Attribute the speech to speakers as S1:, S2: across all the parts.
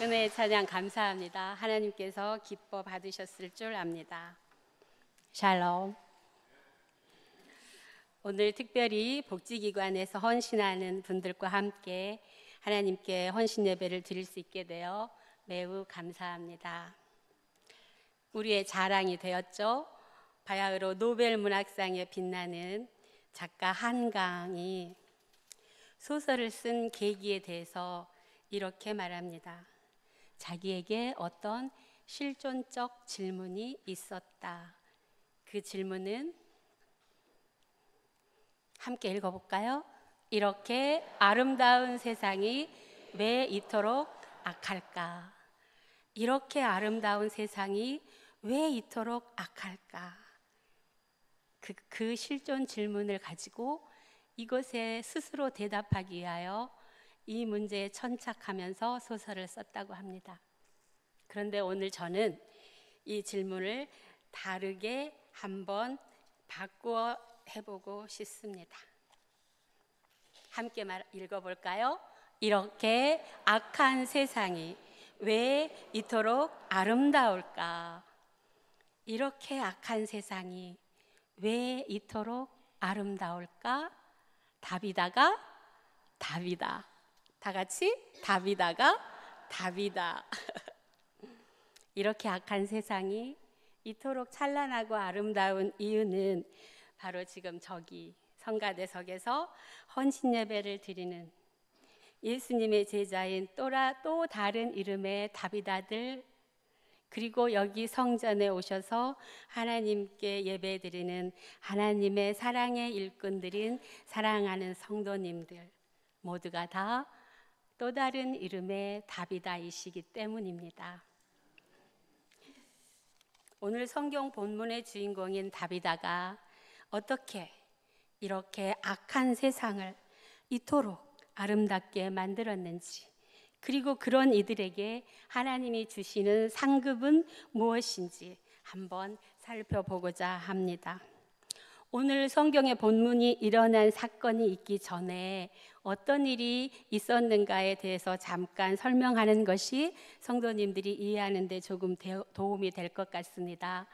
S1: 은혜의 찬양 감사합니다. 하나님께서 기뻐 받으셨을 줄 압니다. 샬롬. 오늘 특별히 복지기관에서 헌신하는 분들과 함께 하나님께 헌신 예배를 드릴 수 있게 되어 매우 감사합니다. 우리의 자랑이 되었죠. 바야흐로 노벨 문학상에 빛나는 작가 한강이 소설을 쓴 계기에 대해서 이렇게 말합니다. 자기에게 어떤 실존적 질문이 있었다. 그 질문은 함께 읽어볼까요? 이렇게 아름다운 세상이 왜 이토록 악할까? 이렇게 아름다운 세상이 왜 이토록 악할까? 그 실존 질문을 가지고 이것에 스스로 대답하기 위하여 이 문제에 천착하면서 소설을 썼다고 합니다. 그런데 오늘 저는 이 질문을 다르게 한번 바꾸어 해보고 싶습니다. 함께 읽어볼까요? 이렇게 악한 세상이 왜 이토록 아름다울까? 이렇게 악한 세상이 왜 이토록 아름다울까? 답이다가 답이다. 다 같이 답이다가 답이다. 이렇게 악한 세상이 이토록 찬란하고 아름다운 이유는 바로 지금 저기 성가대석에서 헌신 예배를 드리는 예수님의 제자인 또 다른 이름의 답이다들, 그리고 여기 성전에 오셔서 하나님께 예배드리는 하나님의 사랑의 일꾼들인 사랑하는 성도님들 모두가 다 또 다른 이름의 답이다이시기 때문입니다. 오늘 성경 본문의 주인공인 답이다가 어떻게 이렇게 악한 세상을 이토록 아름답게 만들었는지, 그리고 그런 이들에게 하나님이 주시는 상급은 무엇인지 한번 살펴보고자 합니다. 오늘 성경의 본문이 일어난 사건이 있기 전에 어떤 일이 있었는가에 대해서 잠깐 설명하는 것이 성도님들이 이해하는 데 조금 도움이 될 것 같습니다.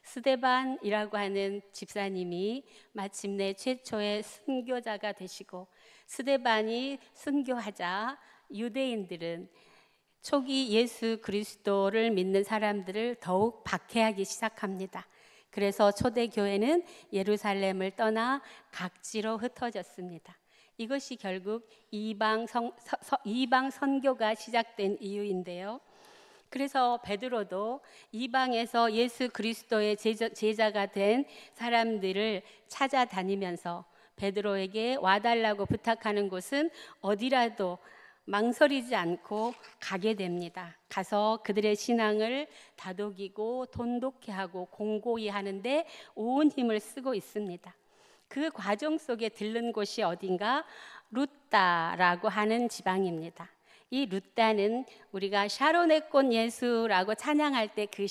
S1: 스데반이라고 하는 집사님이 마침내 최초의 순교자가 되시고, 스데반이 순교하자 유대인들은 초기 예수 그리스도를 믿는 사람들을 더욱 박해하기 시작합니다. 그래서 초대교회는 예루살렘을 떠나 각지로 흩어졌습니다. 이것이 결국 이방 선교가 시작된 이유인데요. 그래서 베드로도 이방에서 예수 그리스도의 제자가 된 사람들을 찾아다니면서 베드로에게 와달라고 부탁하는 곳은 어디라도 망설이지 않고 가게 됩니다. 가서 그들의 신앙을 다독이고 돈독히 하고 공고히 하는데 온 힘을 쓰고 있습니다. 그 과정 속에 들른 곳이 어딘가 루따라고 하는 지방입니다. 이 루따는 우리가 샤론의 꽃 예수라고 찬양할 때 그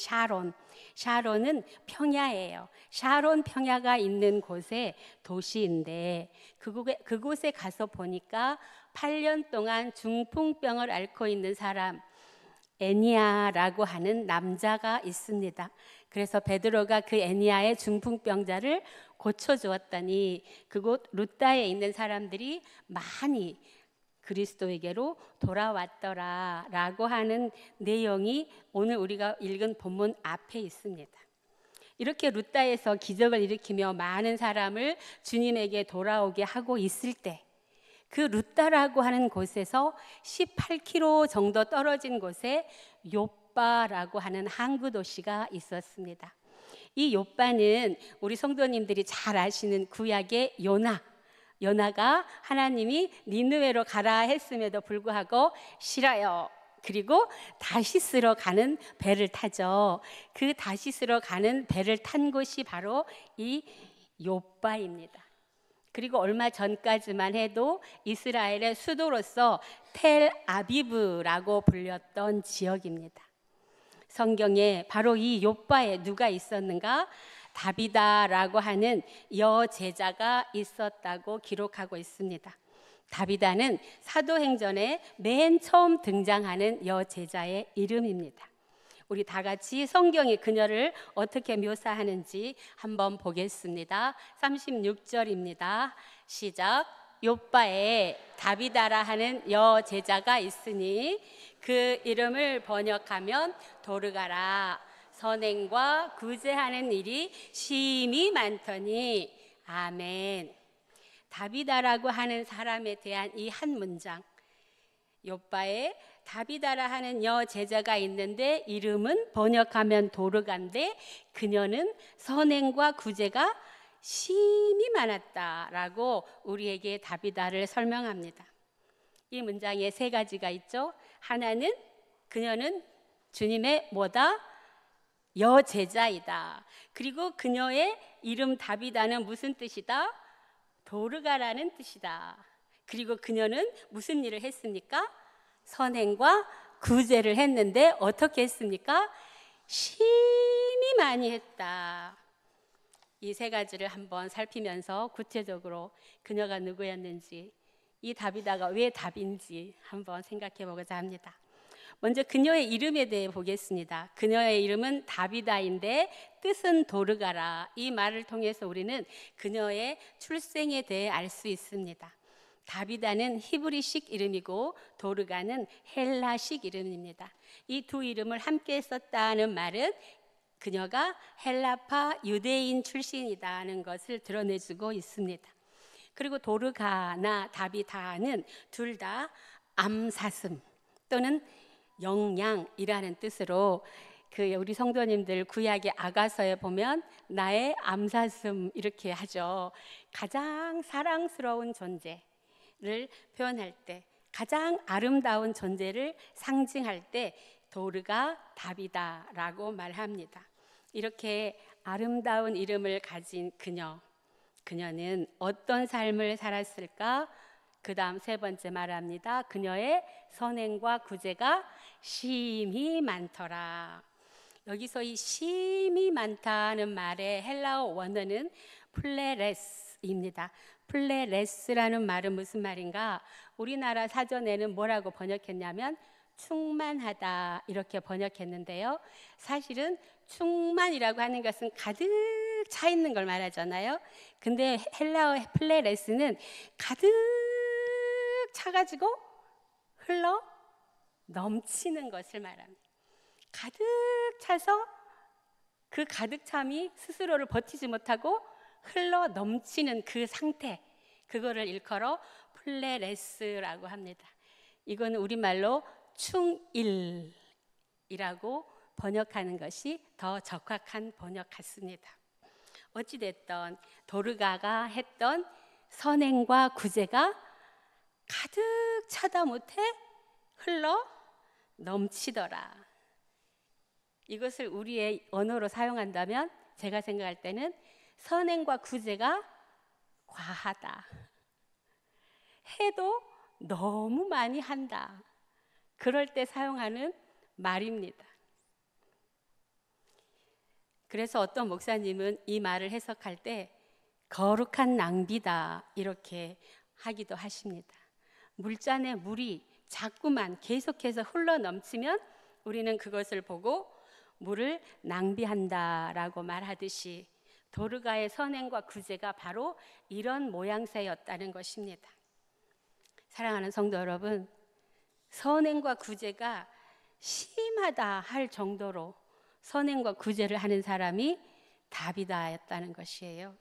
S1: 샤론은 평야예요. 샤론 평야가 있는 곳의 도시인데 그곳에 가서 보니까 8년 동안 중풍병을 앓고 있는 사람 애니아라고 하는 남자가 있습니다. 그래서 베드로가 그 애니아의 중풍병자를 고쳐주었더니 그곳 루따에 있는 사람들이 많이 그리스도에게로 돌아왔더라라고 하는 내용이 오늘 우리가 읽은 본문 앞에 있습니다. 이렇게 루따에서 기적을 일으키며 많은 사람을 주님에게 돌아오게 하고 있을 때, 그 루따라고 하는 곳에서 18km 정도 떨어진 곳에 욥바라고 하는 항구 도시가 있었습니다. 이 욥바는 우리 성도님들이 잘 아시는 구약의 요나가 하나님이 니느웨로 가라 했음에도 불구하고 싫어요. 그리고 다시스로 가는 배를 타죠. 그 다시스로 가는 배를 탄 곳이 바로 이 욥바입니다. 그리고 얼마 전까지만 해도 이스라엘의 수도로서 텔 아비브라고 불렸던 지역입니다. 성경에 바로 이 욥바에 누가 있었는가? 다비다라고 하는 여제자가 있었다고 기록하고 있습니다. 다비다는 사도행전에 맨 처음 등장하는 여제자의 이름입니다. 우리 다 같이 성경이 그녀를 어떻게 묘사하는지 한번 보겠습니다. 36절입니다. 시작. 요바에 다비다라 하는 여제자가 있으니 그 이름을 번역하면 도르가라. 선행과 구제하는 일이 심히 많더니. 아멘. 다비다라고 하는 사람에 대한 이 한 문장, 요바에 다비다라 하는 여제자가 있는데 이름은 번역하면 도르가인데 그녀는 선행과 구제가 심히 많았다라고 우리에게 다비다를 설명합니다. 이 문장에 세 가지가 있죠. 하나는 그녀는 주님의 뭐다? 여제자이다. 그리고 그녀의 이름 다비다는 무슨 뜻이다? 도르가라는 뜻이다. 그리고 그녀는 무슨 일을 했습니까? 선행과 구제를 했는데 어떻게 했습니까? 심히 많이 했다. 이 세 가지를 한번 살피면서 구체적으로 그녀가 누구였는지, 이 다비다가 왜 답인지 한번 생각해 보고자 합니다. 먼저 그녀의 이름에 대해 보겠습니다. 그녀의 이름은 다비다인데 뜻은 도르가라. 이 말을 통해서 우리는 그녀의 출생에 대해 알 수 있습니다. 다비다는 히브리식 이름이고 도르가는 헬라식 이름입니다. 이 두 이름을 함께 썼다는 말은 그녀가 헬라파 유대인 출신이라는 것을 드러내주고 있습니다. 그리고 도르가나 다비다는 둘 다 암사슴 또는 영양이라는 뜻으로 우리 성도님들 구약의 아가서에 보면 나의 암사슴 이렇게 하죠. 가장 사랑스러운 존재를 표현할 때, 가장 아름다운 존재를 상징할 때 도르가 다비다라고 말합니다. 이렇게 아름다운 이름을 가진 그녀는 어떤 삶을 살았을까? 그 다음 세 번째 말합니다. 그녀의 선행과 구제가 심히 많더라. 여기서 이 심히 많다는 말의 헬라어 원어는 플레레스입니다. 플레레스라는 말은 무슨 말인가? 우리나라 사전에는 뭐라고 번역했냐면 충만하다 이렇게 번역했는데요. 사실은 충만이라고 하는 것은 가득 차 있는 걸 말하잖아요. 근데 헬라어 플레레스는 가득 차가지고 흘러 넘치는 것을 말합니다. 가득 차서 그 가득 참이 스스로를 버티지 못하고 흘러 넘치는 그 상태, 그거를 일컬어 플레레스라고 합니다. 이거는 우리말로 충일이라고 번역하는 것이 더 적확한 번역 같습니다. 어찌됐든 도르가가 했던 선행과 구제가 가득 차다 못해 흘러 넘치더라. 이것을 우리의 언어로 사용한다면 제가 생각할 때는 선행과 구제가 과하다. 해도 너무 많이 한다. 그럴 때 사용하는 말입니다. 그래서 어떤 목사님은 이 말을 해석할 때 거룩한 낭비다 이렇게 하기도 하십니다. 물잔에 물이 자꾸만 계속해서 흘러 넘치면 우리는 그것을 보고 물을 낭비한다라고 말하듯이 도르가의 선행과 구제가 바로 이런 모양새였다는 것입니다. 사랑하는 성도 여러분, 선행과 구제가 심하다 할 정도로 선행과 구제를 하는 사람이 다비다였다는 것이에요.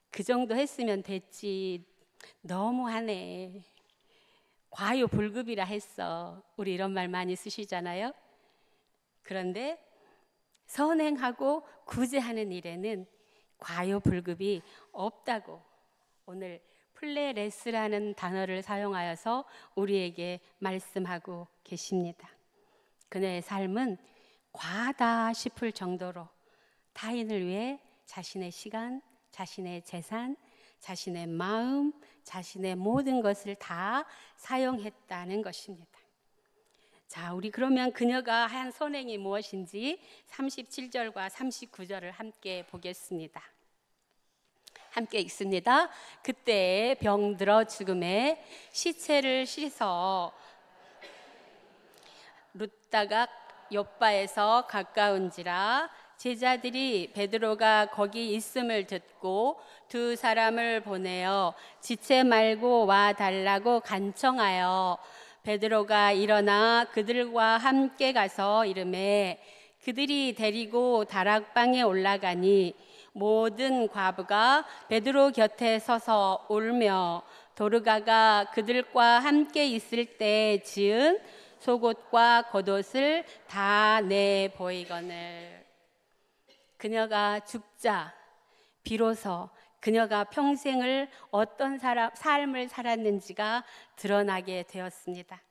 S1: 그 정도 했으면 됐지, 너무하네, 과유불급이라 했어, 우리 이런 말 많이 쓰시잖아요. 그런데 선행하고 구제하는 일에는 과유불급이 없다고 오늘 플레레스라는 단어를 사용하여서 우리에게 말씀하고 계십니다. 그녀의 삶은 과하다 싶을 정도로 타인을 위해 자신의 시간, 자신의 재산, 자신의 마음, 자신의 모든 것을 다 사용했다는 것입니다. 자, 우리 그러면 그녀가 한 선행이 무엇인지 37절과 39절을 함께 보겠습니다. 함께 읽습니다. 그때 병들어 죽음에 시체를 씻어 룻다가 욥바에서 가까운지라 제자들이 베드로가 거기 있음을 듣고 두 사람을 보내어 지체 말고 와 달라고 간청하여 베드로가 일어나 그들과 함께 가서 이르매 그들이 데리고 다락방에 올라가니 모든 과부가 베드로 곁에 서서 울며 도르가가 그들과 함께 있을 때 지은 속옷과 겉옷을 다 내 보이거늘. 그녀가 죽자 비로소 그녀가 평생을 어떤 삶을 살았는지가 드러나게 되었습니다.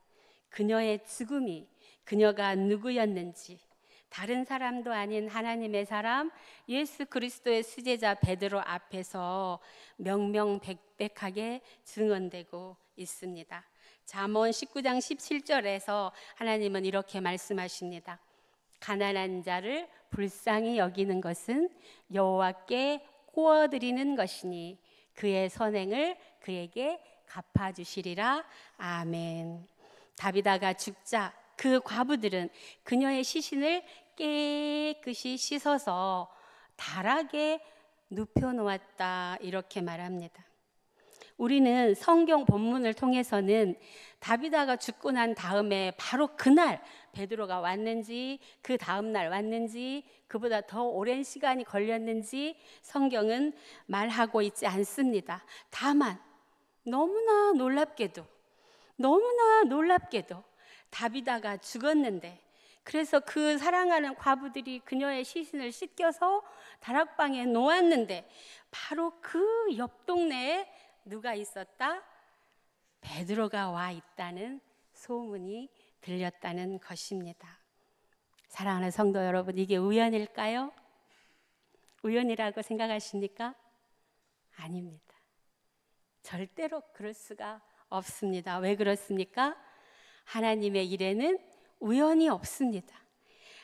S1: 그녀의 죽음이 그녀가 누구였는지 다른 사람도 아닌 하나님의 사람 예수 그리스도의 수제자 베드로 앞에서 명명백백하게 증언되고 있습니다. 잠언 19장 17절에서 하나님은 이렇게 말씀하십니다. 가난한 자를 불쌍히 여기는 것은 여호와께 구워드리는 것이니 그의 선행을 그에게 갚아주시리라. 아멘. 다비다가 죽자 그 과부들은 그녀의 시신을 깨끗이 씻어서 다락에 눕혀놓았다 이렇게 말합니다. 우리는 성경 본문을 통해서는 다비다가 죽고 난 다음에 바로 그날 베드로가 왔는지 그 다음 날 왔는지 그보다 더 오랜 시간이 걸렸는지 성경은 말하고 있지 않습니다. 다만 너무나 놀랍게도 다비다가 죽었는데 그래서 그 사랑하는 과부들이 그녀의 시신을 씻겨서 다락방에 놓았는데 바로 그 옆 동네에 누가 있었다? 베드로가 와 있다는 소문이 들렸다는 것입니다. 사랑하는 성도 여러분, 이게 우연일까요? 우연이라고 생각하십니까? 아닙니다. 절대로 그럴 수가 없습니다. 왜 그렇습니까? 하나님의 일에는 우연이 없습니다.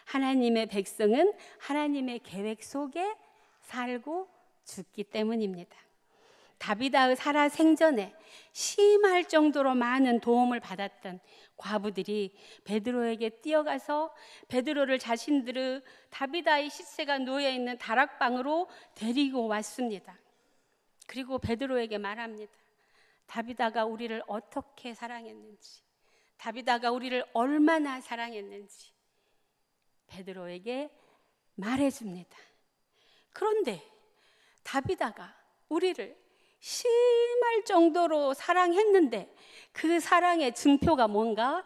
S1: 하나님의 백성은 하나님의 계획 속에 살고 죽기 때문입니다. 다비다의 살아 생전에 심할 정도로 많은 도움을 받았던 과부들이 베드로에게 뛰어가서 베드로를 자신들의 다비다의 시체가 놓여있는 다락방으로 데리고 왔습니다. 그리고 베드로에게 말합니다. 다비다가 우리를 어떻게 사랑했는지, 다비다가 우리를 얼마나 사랑했는지 베드로에게 말해줍니다. 그런데 다비다가 우리를 심할 정도로 사랑했는데 그 사랑의 증표가 뭔가?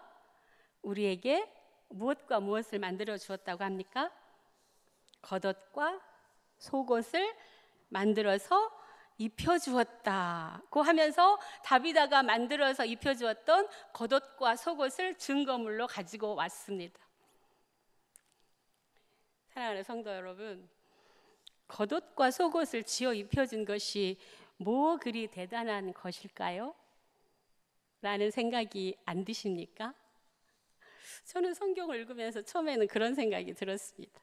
S1: 우리에게 무엇과 무엇을 만들어 주었다고 합니까? 겉옷과 속옷을 만들어서 입혀주었다고 하면서 다비다가 만들어서 입혀주었던 겉옷과 속옷을 증거물로 가지고 왔습니다. 사랑하는 성도 여러분, 겉옷과 속옷을 지어 입혀준 것이 뭐 그리 대단한 것일까요? 라는 생각이 안 드십니까? 저는 성경을 읽으면서 처음에는 그런 생각이 들었습니다.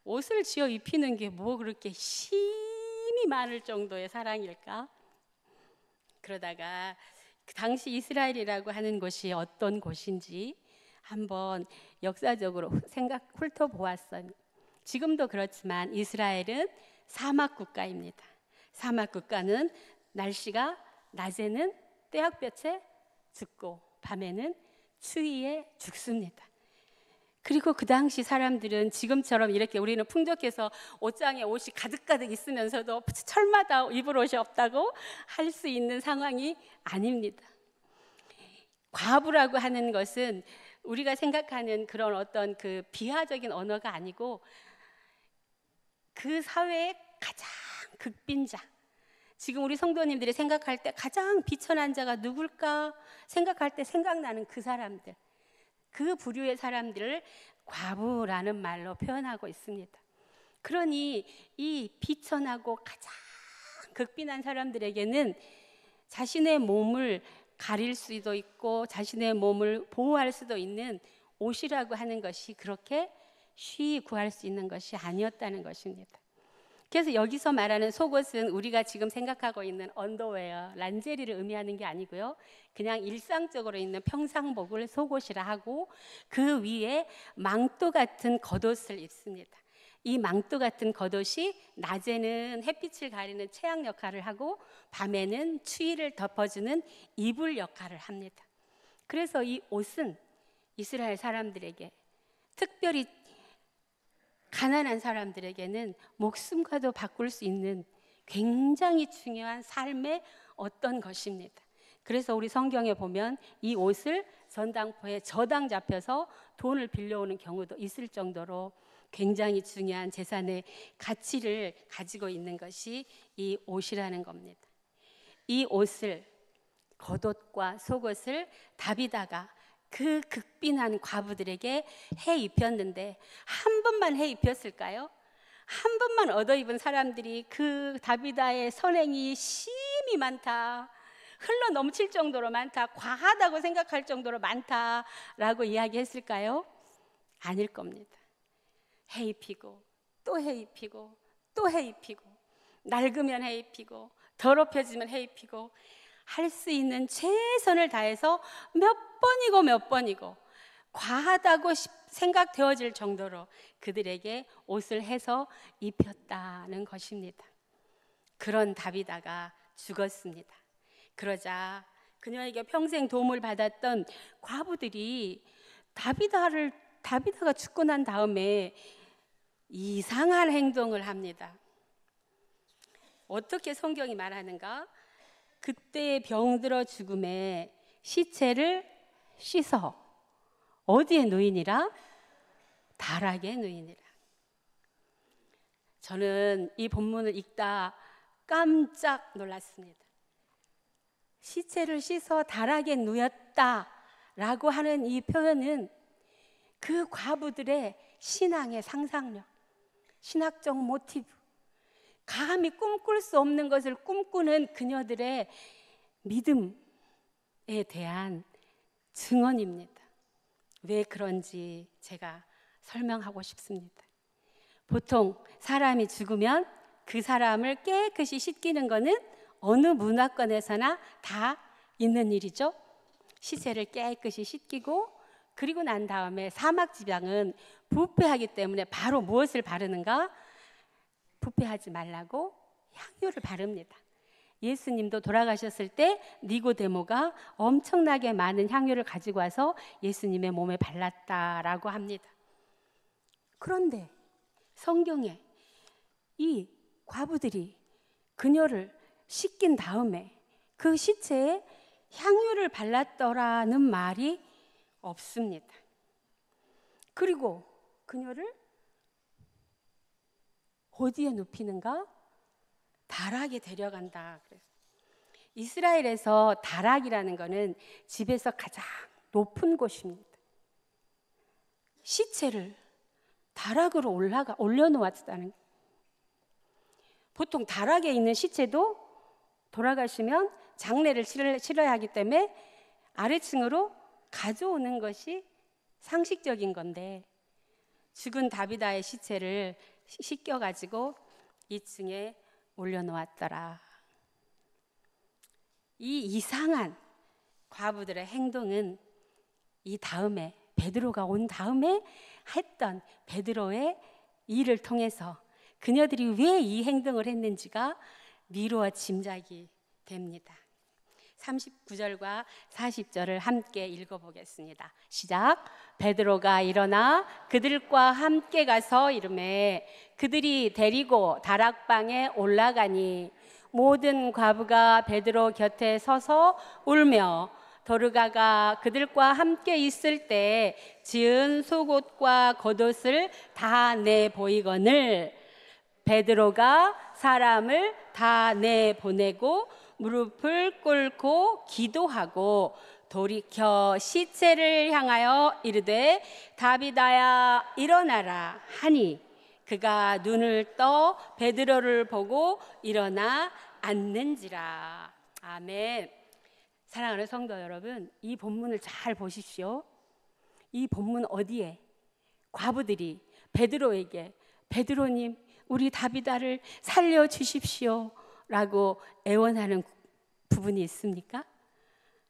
S1: 옷을 지어 입히는 게 뭐 그렇게 힘이 많을 정도의 사랑일까? 그러다가 그 당시 이스라엘이라고 하는 곳이 어떤 곳인지 한번 역사적으로 훑어보았어요. 지금도 그렇지만 이스라엘은 사막 국가입니다. 사막 국가는 날씨가 낮에는 떼약볕에 죽고 밤에는 추위에 죽습니다. 그리고 그 당시 사람들은 지금처럼 이렇게 우리는 풍족해서 옷장에 옷이 가득가득 있으면서도 철마다 입을 옷이 없다고 할 수 있는 상황이 아닙니다. 과부라고 하는 것은 우리가 생각하는 그런 어떤 그 비하적인 언어가 아니고 그 사회의 가장 극빈자, 지금 우리 성도님들이 생각할 때 가장 비천한 자가 누굴까 생각할 때 생각나는 그 사람들, 그 부류의 사람들을 과부라는 말로 표현하고 있습니다. 그러니 이 비천하고 가장 극빈한 사람들에게는 자신의 몸을 가릴 수도 있고 자신의 몸을 보호할 수도 있는 옷이라고 하는 것이 그렇게 쉬이 구할 수 있는 것이 아니었다는 것입니다. 그래서 여기서 말하는 속옷은 우리가 지금 생각하고 있는 언더웨어, 란제리를 의미하는 게 아니고요. 그냥 일상적으로 입는 평상복을 속옷이라 하고 그 위에 망토 같은 겉옷을 입습니다. 이 망토 같은 겉옷이 낮에는 햇빛을 가리는 체약 역할을 하고 밤에는 추위를 덮어주는 이불 역할을 합니다. 그래서 이 옷은 이스라엘 사람들에게, 특별히 가난한 사람들에게는 목숨과도 바꿀 수 있는 굉장히 중요한 삶의 어떤 것입니다. 그래서 우리 성경에 보면 이 옷을 전당포에 저당 잡혀서 돈을 빌려오는 경우도 있을 정도로 굉장히 중요한 재산의 가치를 가지고 있는 것이 이 옷이라는 겁니다. 이 옷을, 겉옷과 속옷을 다비다가 그 극빈한 과부들에게 해 입혔는데 한 번만 해 입혔을까요? 한 번만 얻어 입은 사람들이 그 다비다의 선행이 심히 많다, 흘러 넘칠 정도로 많다, 과하다고 생각할 정도로 많다라고 이야기했을까요? 아닐 겁니다. 해 입히고 또 해 입히고 또 해 입히고, 낡으면 해 입히고 더럽혀지면 해 입히고, 할 수 있는 최선을 다해서 몇 번이고 과하다고 생각되어질 정도로 그들에게 옷을 해서 입혔다는 것입니다. 그런 다비다가 죽었습니다. 그러자 그녀에게 평생 도움을 받았던 과부들이 다비다가 죽고 난 다음에 이상한 행동을 합니다. 어떻게 성경이 말하는가? 그때 병들어 죽음에 시체를 씻어 어디에 누이니라? 다락에 누이니라. 저는 이 본문을 읽다 깜짝 놀랐습니다. 시체를 씻어 다락에 누였다라고 하는 이 표현은 그 과부들의 신앙의 상상력, 신학적 모티브, 감히 꿈꿀 수 없는 것을 꿈꾸는 그녀들의 믿음에 대한 증언입니다. 왜 그런지 제가 설명하고 싶습니다. 보통 사람이 죽으면 그 사람을 깨끗이 씻기는 것은 어느 문화권에서나 다 있는 일이죠. 시체를 깨끗이 씻기고, 그리고 난 다음에 사막 지방은 부패하기 때문에 바로 무엇을 바르는가? 부패하지 말라고 향유를 바릅니다. 예수님도 돌아가셨을 때 니고데모가 엄청나게 많은 향유를 가지고 와서 예수님의 몸에 발랐다라고 합니다. 그런데 성경에 이 과부들이 그녀를 씻긴 다음에 그 시체에 향유를 발랐더라는 말이 없습니다. 그리고 그녀를 어디에 눕히는가? 다락에 데려간다. 이스라엘에서 다락이라는 것은 집에서 가장 높은 곳입니다. 시체를 다락으로 올려놓았다는. 보통 다락에 있는 시체도 돌아가시면 장례를 치러야 하기 때문에 아래층으로 가져오는 것이 상식적인 건데, 죽은 다비다의 시체를 씻겨가지고 2층에 올려놓았더라. 이 이상한 과부들의 행동은 이 다음에 베드로가 온 다음에 했던 베드로의 일을 통해서 그녀들이 왜 이 행동을 했는지가 미루어 짐작이 됩니다. 39절과 40절을 함께 읽어보겠습니다. 시작. 베드로가 일어나 그들과 함께 가서 이르매 그들이 데리고 다락방에 올라가니 모든 과부가 베드로 곁에 서서 울며, 도르가가 그들과 함께 있을 때 지은 속옷과 겉옷을 다 내 보이거늘 베드로가 사람을 다 내보내고 무릎을 꿇고 기도하고 돌이켜 시체를 향하여 이르되 다비다야 일어나라 하니 그가 눈을 떠 베드로를 보고 일어나 앉는지라. 아멘. 사랑하는 성도 여러분, 이 본문을 잘 보십시오. 이 본문 어디에 과부들이 베드로에게 베드로님 우리 다비다를 살려주십시오 라고 애원하는 부분이 있습니까?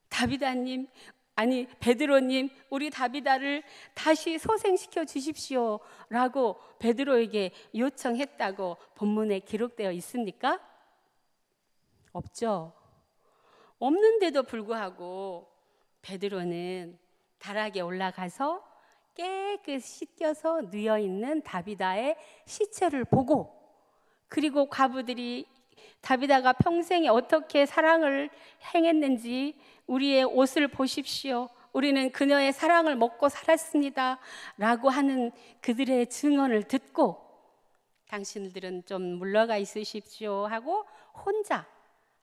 S1: 다비다님, 아니 베드로님, 우리 다비다를 다시 소생시켜 주십시오 라고 베드로에게 요청했다고 본문에 기록되어 있습니까? 없죠. 없는데도 불구하고 베드로는 다락에 올라가서 깨끗이 씻겨서 누워있는 다비다의 시체를 보고, 그리고 과부들이 다비다가 평생에 어떻게 사랑을 행했는지 우리의 옷을 보십시오, 우리는 그녀의 사랑을 먹고 살았습니다 라고 하는 그들의 증언을 듣고, 당신들은 좀 물러가 있으십시오 하고 혼자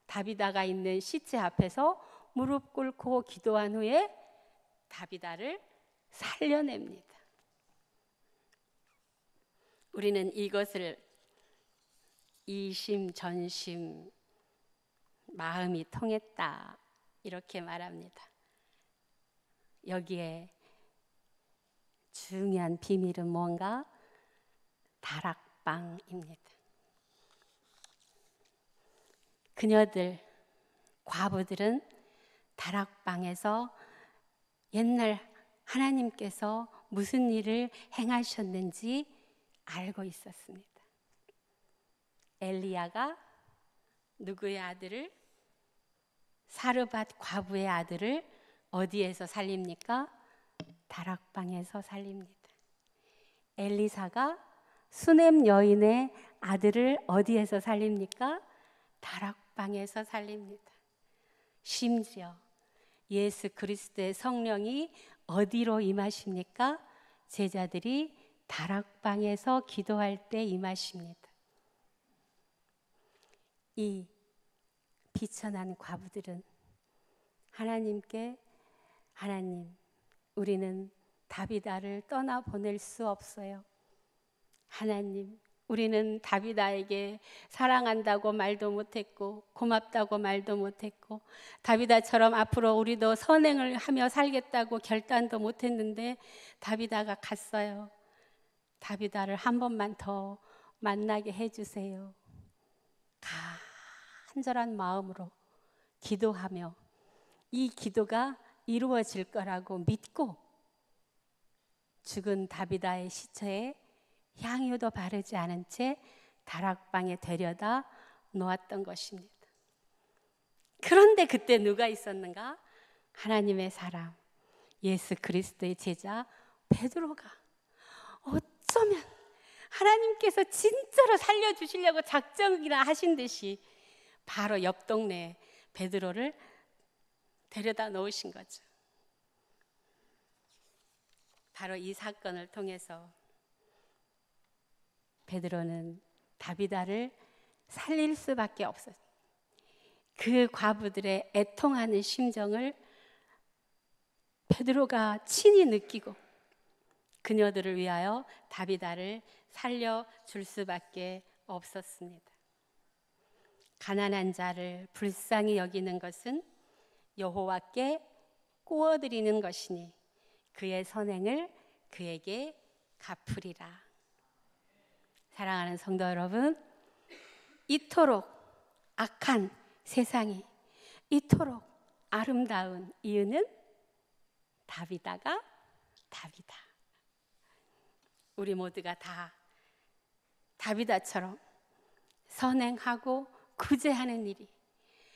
S1: 다비다가 있는 시체 앞에서 무릎 꿇고 기도한 후에 다비다를 살려냅니다. 우리는 이것을 이심전심 마음이 통했다 이렇게 말합니다. 여기에 중요한 비밀은 뭔가? 다락방입니다. 그녀들, 과부들은 다락방에서 옛날 하나님께서 무슨 일을 행하셨는지 알고 있었습니다. 엘리야가 누구의 아들을, 사르밧 과부의 아들을 어디에서 살립니까? 다락방에서 살립니다. 엘리사가 수넴 여인의 아들을 어디에서 살립니까? 다락방에서 살립니다. 심지어 예수 그리스도의 성령이 어디로 임하십니까? 제자들이 다락방에서 기도할 때 임하십니다. 이 비천한 과부들은 하나님께, 하나님, 우리는 다비다를 떠나보낼 수 없어요. 하나님, 우리는 다비다에게 사랑한다고 말도 못했고 고맙다고 말도 못했고 다비다처럼 앞으로 우리도 선행을 하며 살겠다고 결단도 못했는데 다비다가 갔어요. 다비다를 한 번만 더 만나게 해주세요. 간절한 마음으로 기도하며 이 기도가 이루어질 거라고 믿고 죽은 다비다의 시체에 향유도 바르지 않은 채 다락방에 데려다 놓았던 것입니다. 그런데 그때 누가 있었는가? 하나님의 사람, 예수 그리스도의 제자 베드로가 어쩌면 하나님께서 진짜로 살려주시려고 작정이나 하신 듯이 바로 옆 동네 베드로를 데려다 놓으신 거죠. 바로 이 사건을 통해서 베드로는 다비다를 살릴 수밖에 없었어요. 그 과부들의 애통하는 심정을 베드로가 친히 느끼고 그녀들을 위하여 다비다를 살려줄 수밖에 없었습니다. 가난한 자를 불쌍히 여기는 것은 여호와께 꾸어드리는 것이니 그의 선행을 그에게 갚으리라. 사랑하는 성도 여러분, 이토록 악한 세상이 이토록 아름다운 이유는 다비다가 다비다. 우리 모두가 다 다비다처럼 선행하고 구제하는 일이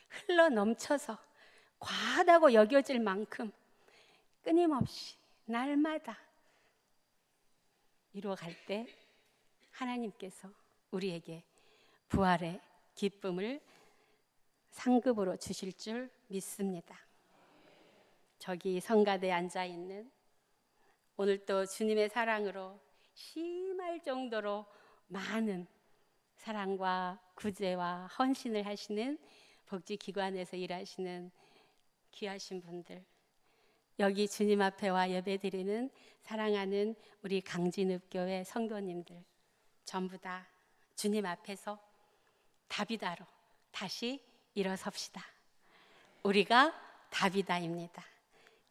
S1: 흘러 넘쳐서 과하다고 여겨질 만큼 끊임없이 날마다 이루어갈 때 하나님께서 우리에게 부활의 기쁨을 상급으로 주실 줄 믿습니다. 저기 성가대에 앉아있는, 오늘 또 주님의 사랑으로 심할 정도로 많은 사랑과 구제와 헌신을 하시는 복지기관에서 일하시는 귀하신 분들, 여기 주님 앞에 와 예배드리는 사랑하는 우리 강진읍교회 성도님들, 전부 다 주님 앞에서 다비다로 다시 일어섭시다. 우리가 다비다입니다.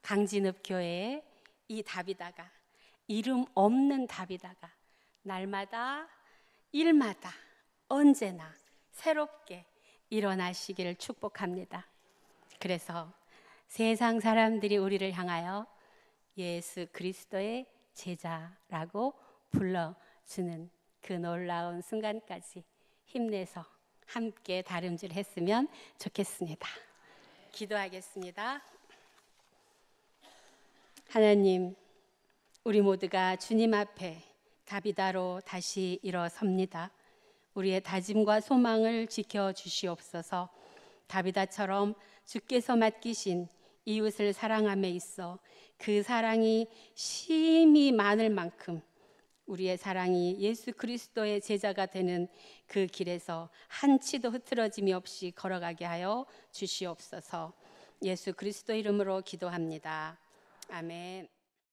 S1: 강진읍교회의 이 다비다가, 이름 없는 다비다가 날마다 일마다 언제나 새롭게 일어나시기를 축복합니다. 그래서 세상 사람들이 우리를 향하여 예수 그리스도의 제자라고 불러주는 그 놀라운 순간까지 힘내서 함께 다름질했으면 좋겠습니다. 기도하겠습니다. 하나님, 우리 모두가 주님 앞에 다비다로 다시 일어섭니다. 우리의 다짐과 소망을 지켜주시옵소서. 다비다처럼 주께서 맡기신 이웃을 사랑함에 있어 그 사랑이 심히 많을 만큼 우리의 사랑이 예수 그리스도의 제자가 되는 그 길에서 한치도 흐트러짐이 없이 걸어가게 하여 주시옵소서. 예수 그리스도 이름으로 기도합니다. 아멘.